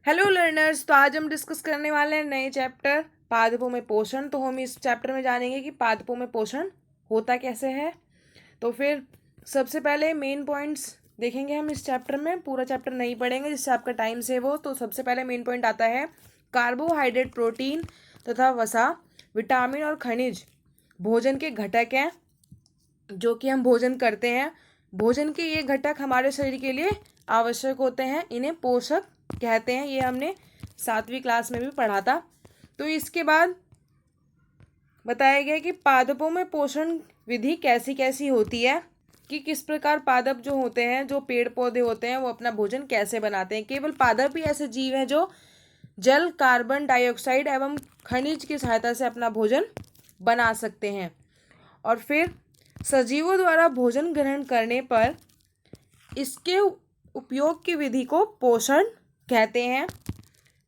Hello learners. तो आज हम डिस्कस करने वाले हैं नए चैप्टर पादपों में पोषण। तो हम इस चैप्टर में जानेंगे कि पादपों में पोषण होता कैसे है। तो फिर सबसे पहले मेन पॉइंट्स देखेंगे हम इस चैप्टर में। पूरा चैप्टर नहीं पढ़ेंगे जिससे आपका टाइम सेव हो। तो सबसे पहले मेन पॉइंट आता है कार्बोहाइड्रेट, प्रोटीन तथा वसा, विटामिन और खनिज भोजन के घटक हैं जो कि हम भोजन करते हैं। भोजन के ये घटक हमारे शरीर के लिए आवश्यक होते हैं, इन्हें पोषक कहते हैं। ये हमने 7वीं क्लास में भी पढ़ा था। तो इसके बाद बताया गया कि पादपों में पोषण विधि कैसी कैसी होती है, कि किस प्रकार पादप जो होते हैं, जो पेड़ पौधे होते हैं, वो अपना भोजन कैसे बनाते हैं। केवल पादप ही ऐसे जीव हैं जो जल, कार्बन डाइऑक्साइड एवं खनिज की सहायता से अपना भोजन बना सकते हैं। और फिर सजीवों द्वारा भोजन ग्रहण करने पर इसके उपयोग की विधि को पोषण कहते हैं।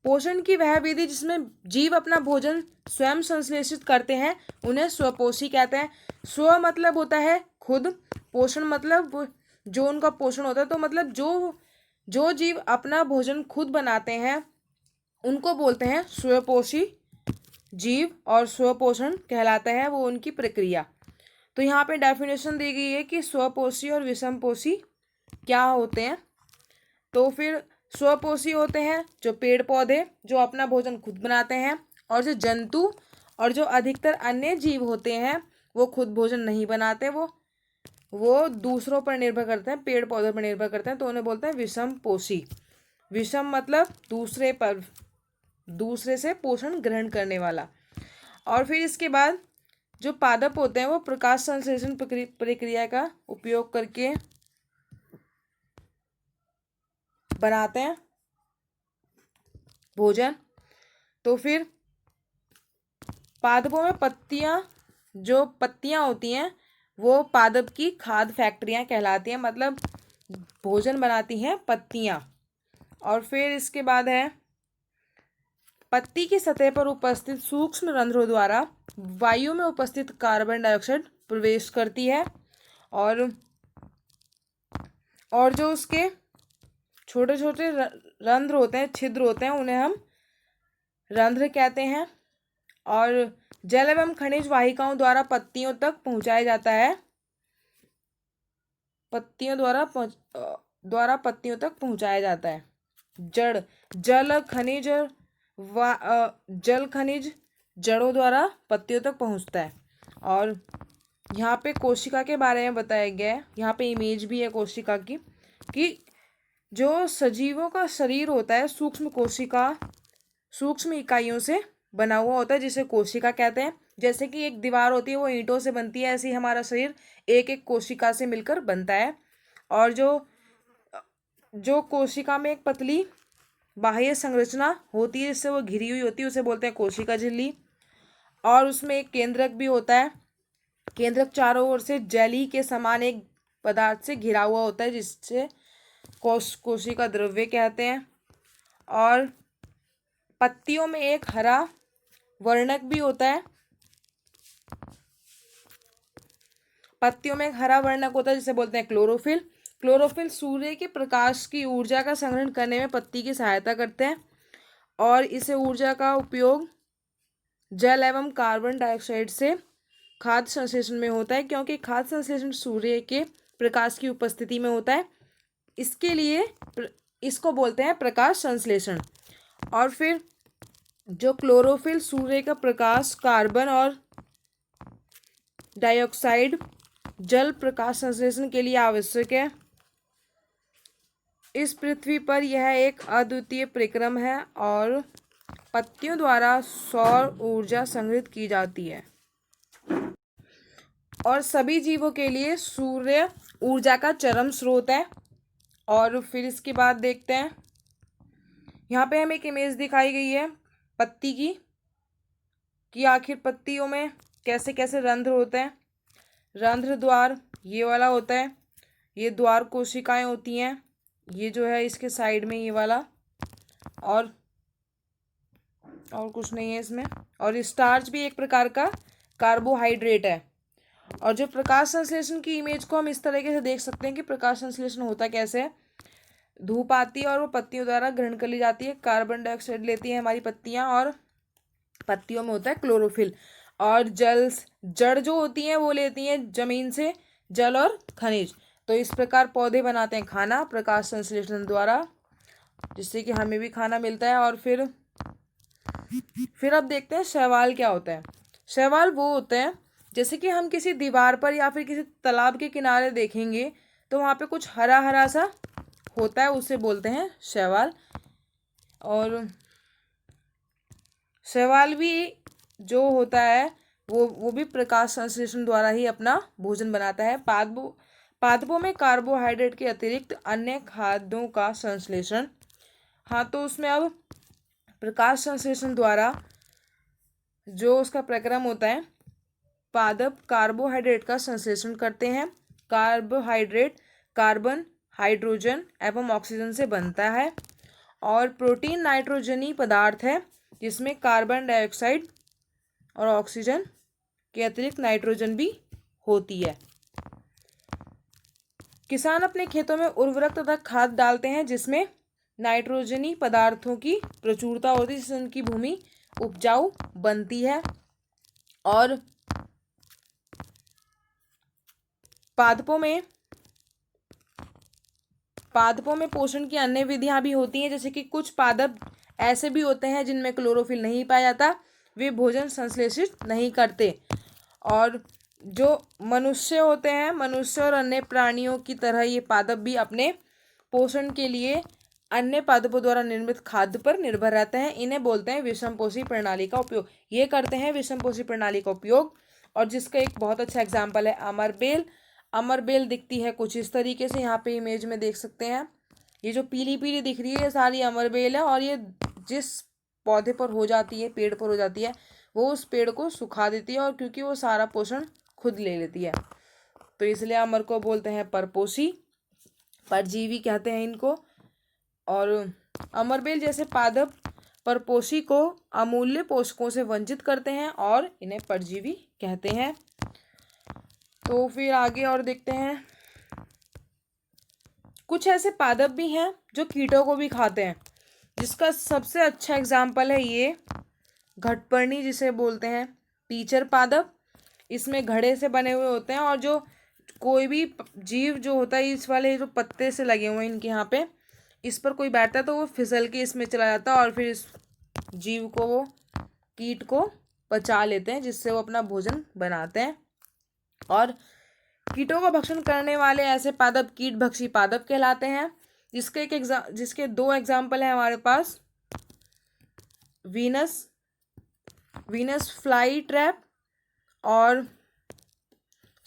पोषण की वह विधि जिसमें जीव अपना भोजन स्वयं संश्लेषित करते हैं उन्हें स्वपोषी कहते हैं। स्व मतलब होता है खुद, पोषण मतलब जो उनका पोषण होता है। तो मतलब जो जो जीव अपना भोजन खुद बनाते हैं उनको बोलते हैं स्वपोषी जीव, और स्वपोषण कहलाता है वो उनकी प्रक्रिया। तो यहाँ पे डेफिनेशन दी गई है कि स्वपोषी और विषमपोषी क्या होते हैं। तो फिर स्वपोषी होते हैं जो पेड़ पौधे जो अपना भोजन खुद बनाते हैं, और जो जंतु और जो अधिकतर अन्य जीव होते हैं वो खुद भोजन नहीं बनाते, वो दूसरों पर निर्भर करते हैं, पेड़ पौधों पर निर्भर करते हैं। तो उन्हें बोलते हैं विषमपोषी। विषम मतलब दूसरे से पोषण ग्रहण करने वाला। और फिर इसके बाद जो पादप होते हैं वो प्रकाश संश्लेषण प्रक्रिया का उपयोग करके बनाते हैं भोजन। तो फिर पादपों में जो पत्तियां होती हैं वो पादप की खाद्य फैक्ट्रियां कहलाती हैं, मतलब भोजन बनाती हैं पत्तियां। और फिर इसके बाद है पत्ती की सतह पर उपस्थित सूक्ष्म रंध्रों द्वारा वायु में उपस्थित कार्बन डाइऑक्साइड प्रवेश करती है, और जो उसके छोटे छोटे रंध्र होते हैं, छिद्र होते हैं, उन्हें हम रंध्र कहते हैं। और जल एवं खनिज वाहिकाओं द्वारा पत्तियों तक पहुंचाया जाता है, पत्तियों तक पहुंचाया जाता है। जल खनिज जड़ों द्वारा पत्तियों तक पहुंचता है। और यहाँ पे कोशिका के बारे में बताया गया है, यहाँ पे इमेज भी है कोशिका की, कि जो सजीवों का शरीर होता है सूक्ष्म इकाइयों से बना हुआ होता है, जिसे कोशिका कहते हैं। जैसे कि एक दीवार होती है वो ईंटों से बनती है, ऐसे ही हमारा शरीर एक एक कोशिका से मिलकर बनता है। और जो कोशिका में एक पतली बाह्य संरचना होती है जिससे वो घिरी हुई होती है उसे बोलते हैं कोशिका झिल्ली। और उसमें एक केंद्रक भी होता है। केंद्रक चारों ओर से जेली के समान एक पदार्थ से घिरा हुआ होता है जिससे कोशिका द्रव्य कहते हैं। और पत्तियों में एक हरा वर्णक भी होता है। पत्तियों में एक हरा वर्णक होता है जिसे बोलते हैं क्लोरोफिल। क्लोरोफिल सूर्य के प्रकाश की ऊर्जा का संग्रहण करने में पत्ती की सहायता करते हैं, और इसे ऊर्जा का उपयोग जल एवं कार्बन डाइऑक्साइड से खाद्य संश्लेषण में होता है, क्योंकि खाद्य संश्लेषण सूर्य के प्रकाश की उपस्थिति में होता है, इसके लिए इसको बोलते हैं प्रकाश संश्लेषण। और फिर जो क्लोरोफिल सूर्य का प्रकाश, कार्बन और डाइऑक्साइड जल प्रकाश संश्लेषण के लिए आवश्यक है। इस पृथ्वी पर यह एक अद्वितीय परिक्रम है और पत्तियों द्वारा सौर ऊर्जा संग्रहित की जाती है, और सभी जीवों के लिए सूर्य ऊर्जा का चरम स्रोत है। और फिर इसके बाद देखते हैं, यहाँ पे हमें एक इमेज दिखाई गई है पत्ती की, कि आखिर पत्तियों में कैसे कैसे रंध्र होते हैं। रंध्र द्वार ये वाला होता है, ये द्वार कोशिकाएं होती हैं, ये जो है इसके साइड में ये वाला, और कुछ नहीं है इसमें। और स्टार्च भी एक प्रकार का कार्बोहाइड्रेट है। और जो प्रकाश संश्लेषण की इमेज को हम इस तरीके से देख सकते हैं कि प्रकाश संश्लेषण होता कैसे है। धूप आती है और वो पत्तियों द्वारा ग्रहण कर ली जाती है। कार्बन डाइऑक्साइड लेती है हमारी पत्तियाँ, और पत्तियों में होता है क्लोरोफिल। और जड़ जो होती हैं वो लेती हैं जमीन से जल और खनिज। तो इस प्रकार पौधे बनाते हैं खाना प्रकाश संश्लेषण द्वारा, जिससे कि हमें भी खाना मिलता है। और फिर अब देखते हैं शैवाल क्या होता है। शैवाल वो होता है, जैसे कि हम किसी दीवार पर या फिर किसी तालाब के किनारे देखेंगे तो वहाँ पे कुछ हरा हरा सा होता है, उसे बोलते हैं शैवाल। और शैवाल भी जो होता है वो भी प्रकाश संश्लेषण द्वारा ही अपना भोजन बनाता है। पादपों में कार्बोहाइड्रेट के अतिरिक्त अन्य खाद्यों का संश्लेषण। हाँ, तो उसमें अब प्रकाश संश्लेषण द्वारा जो उसका प्रक्रम होता है, पादप कार्बोहाइड्रेट का संश्लेषण करते हैं। कार्बोहाइड्रेट कार्बन, हाइड्रोजन एवं ऑक्सीजन से बनता है। और प्रोटीन नाइट्रोजनी पदार्थ है, जिसमें कार्बन डाइऑक्साइड और ऑक्सीजन के अतिरिक्त नाइट्रोजन भी होती है। किसान अपने खेतों में उर्वरक तथा खाद डालते हैं, जिसमें नाइट्रोजनी पदार्थों की प्रचुरता होती है, जिससे उनकी भूमि उपजाऊ बनती है। और पादपों में पोषण की अन्य विधियां भी होती हैं, जैसे कि कुछ पादप ऐसे भी होते हैं जिनमें क्लोरोफिल नहीं पाया जाता, वे भोजन संश्लेषित नहीं करते। और जो मनुष्य होते हैं, मनुष्य और अन्य प्राणियों की तरह ये पादप भी अपने पोषण के लिए अन्य पादपों द्वारा निर्मित खाद्य पर निर्भर रहते हैं। इन्हें बोलते हैं विषमपोषी प्रणाली का उपयोग। ये करते हैं विषमपोषी प्रणाली का उपयोग, और जिसका एक बहुत अच्छा एग्जाम्पल है अमरबेल। अमरबेल दिखती है कुछ इस तरीके से, यहाँ पे इमेज में देख सकते हैं। ये जो पीली पीली दिख रही है ये सारी अमरबेल है, और ये जिस पौधे पर हो जाती है, पेड़ पर हो जाती है, वो उस पेड़ को सुखा देती है, और क्योंकि वो सारा पोषण खुद ले लेती है, तो इसलिए अमर को बोलते हैं परपोषी, परजीवी कहते हैं इनको। और अमरबेल जैसे पादप परपोषी को अमूल्य पोषकों से वंचित करते हैं और इन्हें परजीवी कहते हैं। तो फिर आगे और देखते हैं। कुछ ऐसे पादप भी हैं जो कीटों को भी खाते हैं, जिसका सबसे अच्छा एग्जाम्पल है ये घटपर्णी, जिसे बोलते हैं टीचर पादप। इसमें घड़े से बने हुए होते हैं, और जो कोई भी जीव जो होता है, इस वाले जो पत्ते से लगे हुए हैं इनके यहाँ पे, इस पर कोई बैठता है तो वो फिसल के इसमें चला जाता है, और फिर इस जीव को, वो कीट को पचा लेते हैं, जिससे वो अपना भोजन बनाते हैं। और कीटों का भक्षण करने वाले ऐसे पादप कीटभक्षी पादप कहलाते हैं, जिसके दो एग्जाम्पल हैं हमारे पास। वीनस फ्लाई ट्रैप और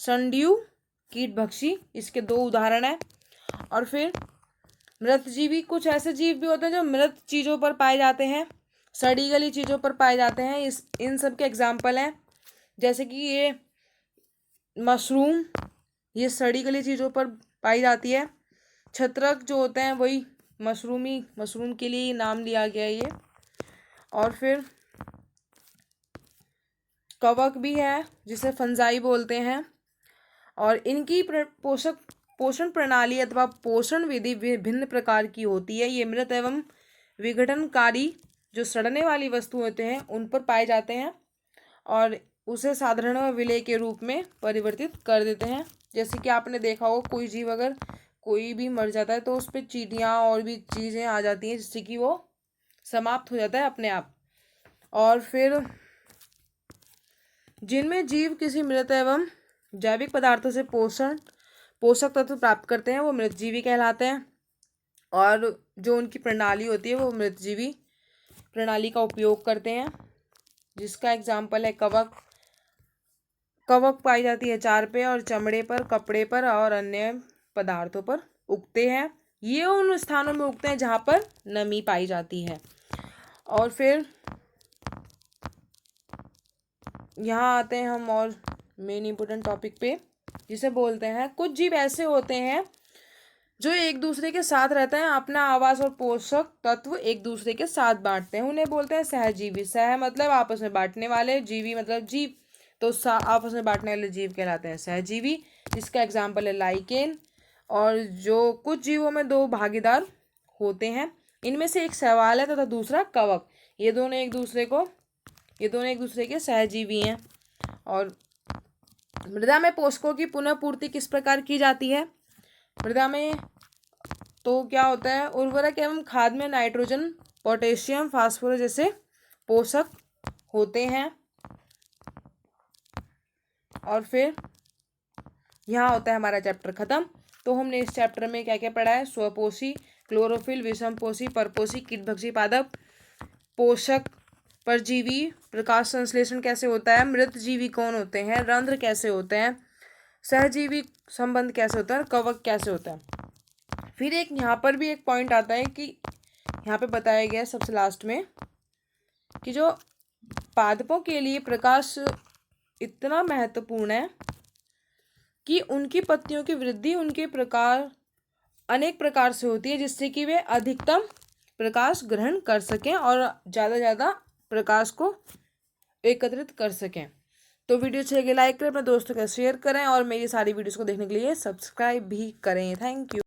सनड्यू कीटभक्षी, इसके दो उदाहरण हैं। और फिर मृतजीवी, कुछ ऐसे जीव भी होते हैं जो मृत चीज़ों पर पाए जाते हैं, सड़ी गली चीज़ों पर पाए जाते हैं। इन सब के एग्जाम्पल हैं, जैसे कि ये मशरूम, ये सड़ी गली चीज़ों पर पाई जाती है। छत्रक जो होते हैं वही मशरूम के लिए नाम लिया गया है ये। और फिर कवक भी है, जिसे फंजाई बोलते हैं, और इनकी पोषण प्रणाली अथवा पोषण विधि विभिन्न प्रकार की होती है। ये मृत एवं विघटनकारी जो सड़ने वाली वस्तु होते हैं उन पर पाए जाते हैं, और उसे साधारण विलेय के रूप में परिवर्तित कर देते हैं। जैसे कि आपने देखा हो, कोई जीव अगर कोई भी मर जाता है तो उस पर चींटियाँ और भी चीज़ें आ जाती हैं, जिससे कि वो समाप्त हो जाता है अपने आप। और फिर जिनमें जीव किसी मृत एवं जैविक पदार्थों से पोषक तत्व प्राप्त करते हैं वो मृतजीवी कहलाते हैं, और जो उनकी प्रणाली होती है वो मृतजीवी प्रणाली का उपयोग करते हैं, जिसका एग्जाम्पल है कवक। कवक पाई जाती है चार पे और चमड़े पर, कपड़े पर और अन्य पदार्थों पर उगते हैं। ये उन स्थानों में उगते हैं जहाँ पर नमी पाई जाती है। और फिर यहाँ आते हैं हम और मेन इंपॉर्टेंट टॉपिक पे, जिसे बोलते हैं कुछ जीव ऐसे होते हैं जो एक दूसरे के साथ रहते हैं, अपना आवास और पोषक तत्व एक दूसरे के साथ बांटते हैं, उन्हें बोलते हैं सहजीवी। सह मतलब आपस में बांटने वाले, जीवी मतलब जीव, तो आपस में बांटने वाले जीव कहलाते हैं सहजीवी, जिसका एग्जाम्पल है लाइकेन। और जो कुछ जीवों में दो भागीदार होते हैं। इनमें से एक शैवाल है तथा दूसरा कवक। ये दोनों एक दूसरे के सहजीवी हैं। और मृदा में पोषकों की पुनः पूर्ति किस प्रकार की जाती है? मृदा में तो क्या होता है, उर्वरक एवं खाद में नाइट्रोजन, पोटेशियम, फास्फोरस जैसे पोषक होते हैं। और फिर यहाँ होता है हमारा चैप्टर खत्म। तो हमने इस चैप्टर में क्या क्या पढ़ा है? स्वपोषी, क्लोरोफिल, विषमपोषी, परपोषी, कीटभक्षी पादप, पोषक, परजीवी, प्रकाश संश्लेषण कैसे होता है, मृत जीवी कौन होते हैं, रंध्र कैसे होते हैं, सहजीवी संबंध कैसे होता है, कवक कैसे होता है। फिर एक यहाँ पर भी एक पॉइंट आता है कि यहाँ पे बताया गया है सबसे लास्ट में कि जो पादपों के लिए प्रकाश इतना महत्वपूर्ण है कि उनकी पत्तियों की वृद्धि उनके प्रकार अनेक प्रकार से होती है, जिससे कि वे अधिकतम प्रकाश ग्रहण कर सकें और ज़्यादा ज़्यादा प्रकाश को एकत्रित कर सकें। तो वीडियो अच्छी लगे लाइक करें, अपने दोस्तों के साथ शेयर करें और मेरी सारी वीडियोस को देखने के लिए सब्सक्राइब भी करें। Thank you.